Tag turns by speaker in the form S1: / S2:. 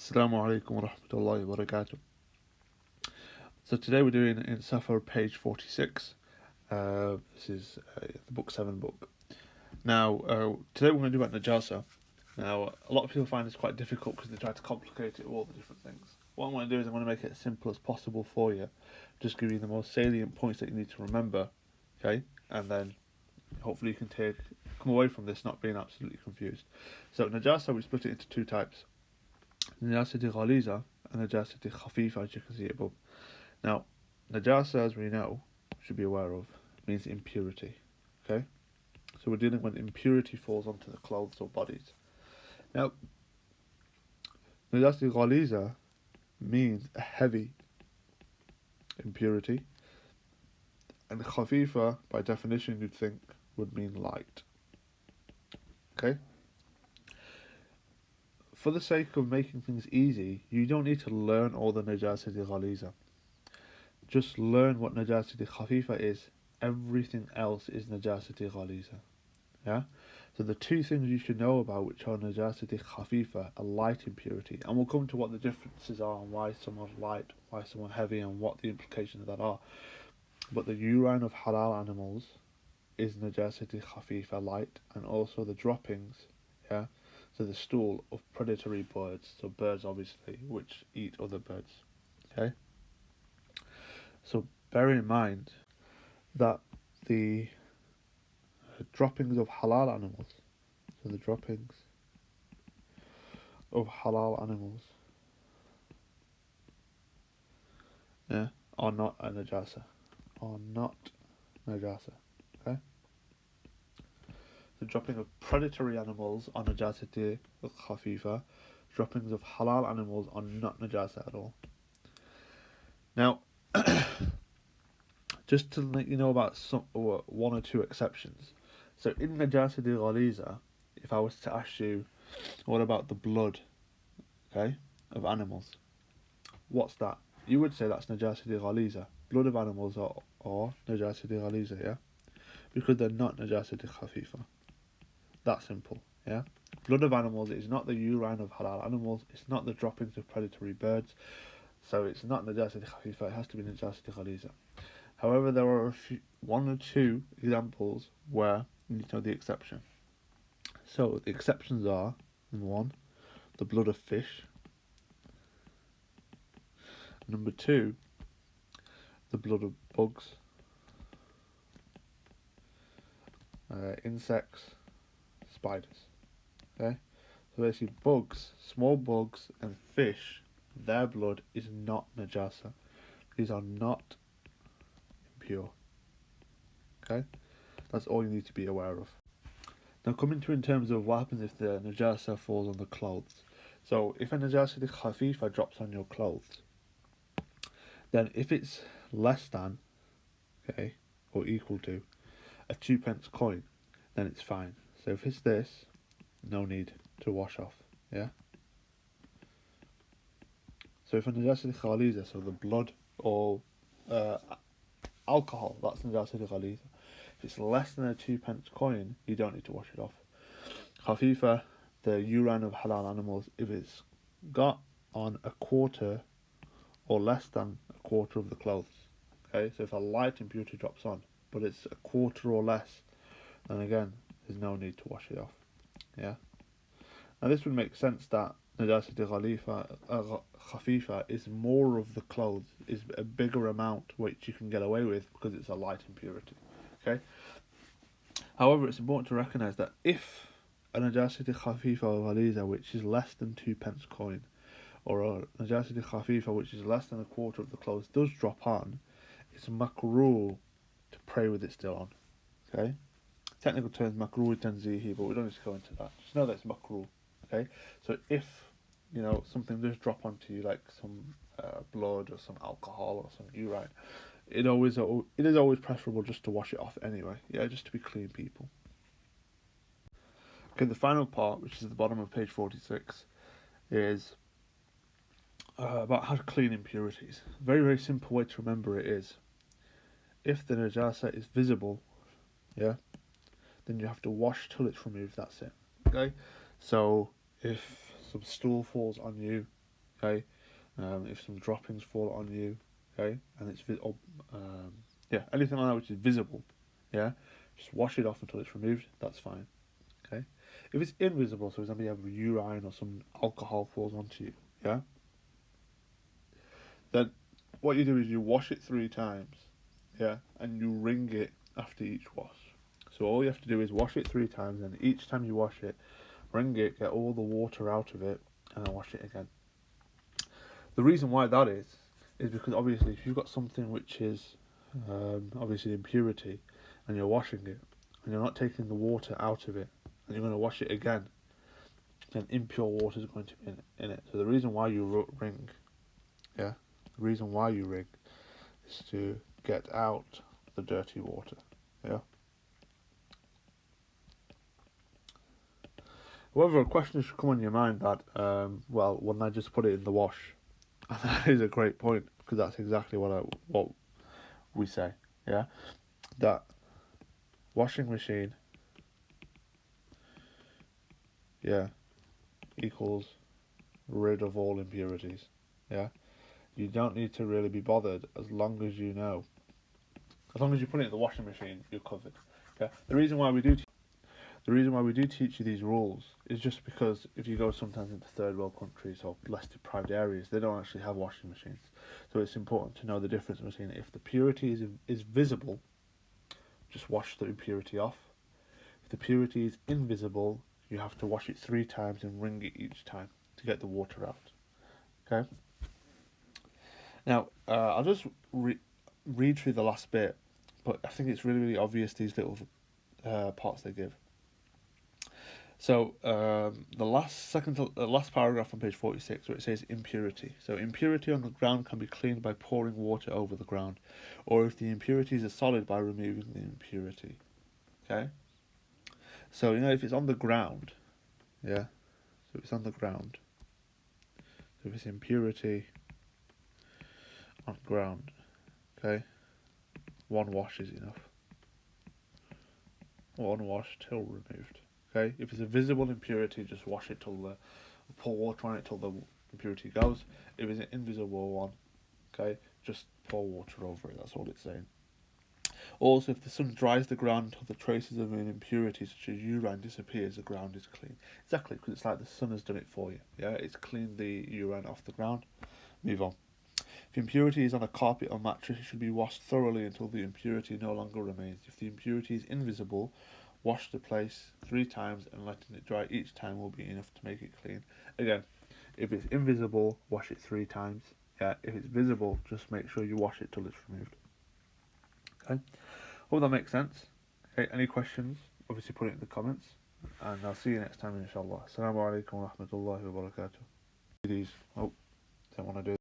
S1: Assalamu alaikum wa rahmatullahi wa barakatuh. So today we're doing in Safar page 46. This is the book 7 book. Now, today we're going to do about Najasa. Now, a lot of people find this quite difficult because they try to complicate it with all the different things. What I'm going to do is I'm going to make it as simple as possible for you. Just give you the most salient points that you need to remember. Okay? And then hopefully you can come away from this not being absolutely confused. So Najasa, we split it into two types. Najasa ghaliza and Najasa khafifa, as you can see above. Now, Najasa, as we know, should be aware of, means impurity. Okay? So we're dealing when impurity falls onto the clothes or bodies. Now, Najasa ghaliza means a heavy impurity, and khafifa, by definition, you'd think would mean light. Okay? For the sake of making things easy, you don't need to learn all the Najasa ghaliza. Just learn what Najasa khafifa is. Everything else is Najasa ghaliza. Yeah? So the two things you should know about which are Najasa khafifa are light impurity, and we'll come to what the differences are and why someone's light, why someone heavy, and what the implications of that are. But the urine of halal animals is Najasa khafifa, light, and also the droppings, yeah? So the stool of predatory birds, so birds obviously, which eat other birds, okay? So bear in mind that the droppings of halal animals, so the droppings of halal animals, yeah, are not a najasa, okay? The dropping of predatory animals are najasa khafifa. Droppings of halal animals are not najasa at all. Now, just to let you know about one or two exceptions. So in Najasa ghaliza, if I was to ask you, what about the blood, okay, of animals? What's that? You would say that's Najasa ghaliza. Blood of animals are Najasa ghaliza, yeah? Because they're not Najasa khafifa. That simple, yeah? Blood of animals is not the urine of halal animals, it's not the droppings of predatory birds, so it's not Najasa khafifa, it has to be Najasa ghaliza. However, there are one or two examples where you need to know the exception. So the exceptions are, number one, the blood of fish. Number two, the blood of bugs, insects, spiders. Okay, so basically bugs, small bugs, and fish, their blood is not najasa. These are not impure. Okay, that's all you need to be aware of. Now, coming to in terms of what happens if the najasa falls on the clothes. So, if a najasa khafifa drops on your clothes, then if it's less than, okay, or equal to a 2p coin, then it's fine. So if it's this, no need to wash off, yeah? So if a najasa ghaliza, so the blood or alcohol, that's najasa ghaliza. If it's less than a 2p coin, you don't need to wash it off. Khafifa, the urine of halal animals, if it's got on a quarter or less than a quarter of the clothes, okay? So if a light impurity drops on, but it's a quarter or less, then again, there's no need to wash it off, yeah? Now this would make sense that Najasa khafifa is more of the clothes, is a bigger amount which you can get away with because it's a light impurity, okay? However, it's important to recognise that if a Najasa khafifa or ghaliza which is less than 2p coin, or a Najasa khafifa which is less than a quarter of the clothes does drop on, it's makruh to pray with it still on, okay? Technical terms, makruh tanzihi, but we don't need to go into that. Just know that it's makruh, okay? So if, something does drop onto you, like some blood or some alcohol or some urine, it is always preferable just to wash it off anyway, yeah, just to be clean, people. Okay, the final part, which is at the bottom of page 46, is about how to clean impurities. Very, very simple way to remember it is, if the najasa is visible, yeah, then you have to wash till it's removed, that's it, okay? So if some stool falls on you, Okay, if some droppings fall on you, okay, and it's anything like that which is visible, yeah, just wash it off until it's removed. That's fine. Okay, if it's invisible, so for example you have urine or some alcohol falls onto you, yeah, then what you do is you wash it 3 times, yeah, and you wring it after each wash. So all you have to do is wash it 3 times, and each time you wash it, wring it, get all the water out of it, and then wash it again. The reason why that is because obviously if you've got something which is obviously impurity, and you're washing it, and you're not taking the water out of it, and you're going to wash it again, then impure water is going to be in it. So the reason why you wring, yeah, the reason why you wring is to get out the dirty water, yeah. However, a question should come on your mind that, well, wouldn't I just put it in the wash? And that is a great point, because that's exactly what we say, yeah. That washing machine, yeah, equals rid of all impurities, yeah. You don't need to really be bothered as long as you know. As long as you put it in the washing machine, you're covered. Yeah. The reason why we do teach you these rules is just because if you go sometimes into third world countries or less deprived areas, they don't actually have washing machines. So it's important to know the difference between if the purity is visible, just wash the impurity off. If the purity is invisible, you have to wash it 3 times and wring it each time to get the water out. Okay. Now, I'll just read through the last bit, but I think it's really, really obvious these little parts they give. So the last paragraph on page 46, where it says impurity. So impurity on the ground can be cleaned by pouring water over the ground, or if the impurities are solid, by removing the impurity. Okay. So if it's on the ground, yeah. So if it's on the ground. So if it's impurity on ground, okay. 1 wash is enough. 1 wash till removed. Okay. If it's a visible impurity, just wash it pour water on it till the impurity goes. If it's an invisible one, okay, just pour water over it. That's all it's saying. Also, if the sun dries the ground until the traces of an impurity such as urine disappears, the ground is clean. Exactly, because it's like the sun has done it for you. Yeah, it's cleaned the urine off the ground. Move on. If impurity is on a carpet or mattress, it should be washed thoroughly until the impurity no longer remains. If the impurity is invisible, wash the place 3 times and letting it dry each time will be enough to make it clean. Again, if it's invisible, wash it 3 times. Yeah, if it's visible, just make sure you wash it till it's removed. Okay, hope that makes sense. Okay, any questions? Obviously put it in the comments, and I'll see you next time inshallah. Assalamu alaikum wa rahmatullahi wa barakatuh. These, don't want to do